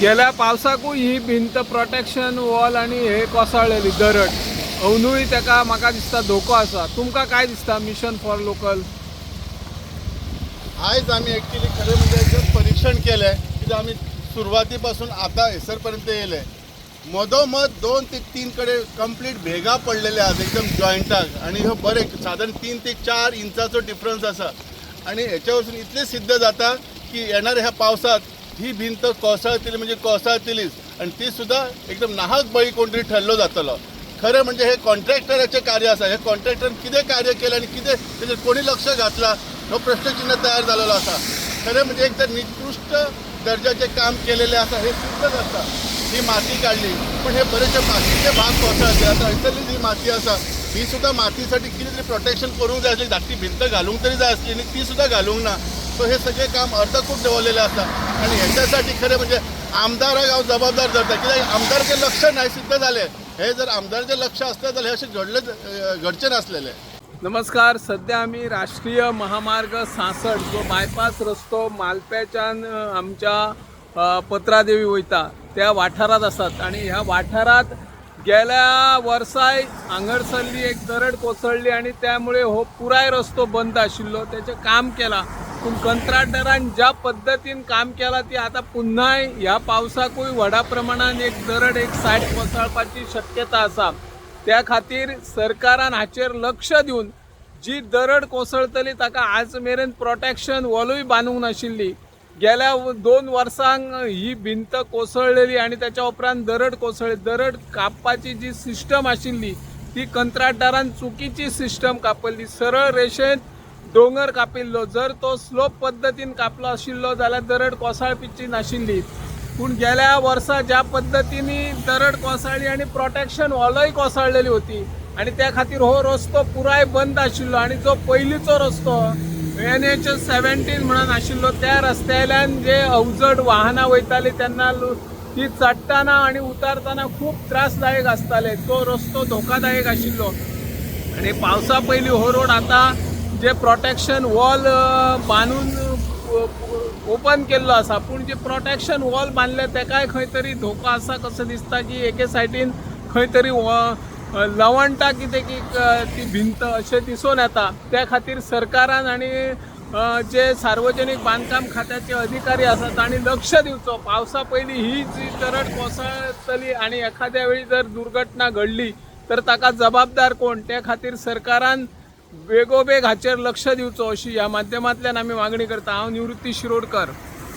गेल्या पावसाकू ही भिंत protection wall आणि हे कोसळलेली दरड अवनूय ताका म्हाका दिसता धोको आसा। तुमकां काय दिसता मिशन फॉर लोकल? आयज आम्ही ॲक्च्युली खरं म्हणजे परीक्षण केलं आहे की आम्ही सुरुवातीपासून आता हेसरपर्यंत येयले मधोमध 2 ते 3 कडे कंप्लीट भेगा पडलेले आहेत एकदम जॉईंटाक आणि हे बरे साधारण 3 ते 4 इंचाचो डिफरन्स असा आणि ह्याच्यावरून इतले सिद्ध जाता की येणाऱ्या ह्या पावसात ही भिंत कोसळतली म्हणजे कोसळतलीच आणि ती सुद्धा एकदम नाहक बळी कोणतरी ठरलो जातलो। खरं म्हणजे हे कॉन्ट्रॅक्टराचे कार्य असा। हे कॉन्ट्रॅक्टर कितें कार्य केलं आणि कितें त्याच्यात कोणी लक्ष घातला हो प्रश्नचिन्ह तयार झालेलो असा। खरं म्हणजे एक तर निकृष्ट दर्जाचे काम केलेले असा हे सिद्ध असता। ही माती काढली पण हे बरेचसे बाकीचे भाग कोसळले आता इथली जी माती असा ही सुद्धा मातीसाठी किती तरी प्रोटेक्शन करूंक जाय आसली धाकटी भिंत घालूंक तरी जाय आसली आणि ती सुद्धा घालूंक ना। सो हे सगळे काम अर्धकूट दवरलेले असा आणि ह्याच्यासाठी खरं म्हणजे आमदाराक हांव जबाबदार धरता कित्याक आमदारचे लक्ष नाही सिद्ध झाले। हे जर आमदारचे लक्ष असले जाल्यार हे असे घडचे नासलेले। नमस्कार, सध्या आम्ही राष्ट्रीय महामार्ग 66 जो बायपास रस्तो मालप्याच्यान आमच्या पत्रादेवी वयता त्या वाठारात असतात आणि ह्या वाठारात गेल्या वर्साय हांगरसरली एक दरड कोसळली आणि त्यामुळे हो पुराय रस्तो बंद आशिल्लो। त्याचे काम केला पण कंत्राटदारान ज्या पद्धतीन काम केला ती आता पुन्हा ह्या पावसाकूय व्हडा प्रमाणात एक दरड एक सायड कोसळपाची शक्यता असा। त्या खातीर सरकारान हाचेर लक्ष दिवन जी दरड कोसळतली ताका आज मेरेन प्रोटेक्शन वॉलूय बांदूंक नाशिल्ली। गेल्या 2 वर्सांक ही भिंत कोसळलेली आणि त्याच्या उपरांत दरड कोसळली। दरड कापपाची जी सिस्टम आशिल्ली ती कंत्राटदारान चुकीची सिस्टम कापल्ली। सरळ रेषेत डोंगर कापिल्लो, जर तो स्लोप पद्धतीन कापलो आशिल्लो जाल्यार दरड कोसळपीची नाशिल्ली। पण गेल्या वर्सा ज्या पद्धतीने दरड कोसळली आणि प्रोटेक्शन वॉलय कोसळलेली होती आणि त्या खातीर हो रस्तो पुराय बंद आशिल्लो आणि जो पयलींचो रस्तो NH 17 म्हणून आशिल्लो त्या रस्त्याल्यान जे अवजड वाहनां वयताली तेन्ना ती चडटाना आणि उतारताना खूप त्रासदायक आसताले। तो रस्तो धोकादायक आशिल्लो आणि पावसा पयलीं हो रोड आता जे प्रोटेक्शन वॉल बांदून ओपन केल्लो आसा पूण जे प्रोटेक्शन वॉल बांदले तेकाय खंय तरी धोको आसा कसो दिसता की एके सायडीन खंय तरी लवणटा कितें की ती भिंत अशें दिसून येता। त्या खातीर सरकारान आणि जे सार्वजनीक बांदकाम खात्याचे अधिकारी आसा तांणी लक्ष दिवचो। पावसा पयलीं ही जी दरड कोसळतली आणि एखाद्या वेळी जर दुर्घटना घडली तर ताका जबाबदार कोण, त्या खातीर सरकारान बेगोबेग हाचेर लक्ष दिवचो अशी ह्या माध्यमांतल्यान आमी मागणी करता। हांव निवृत्ती शिरोडकर।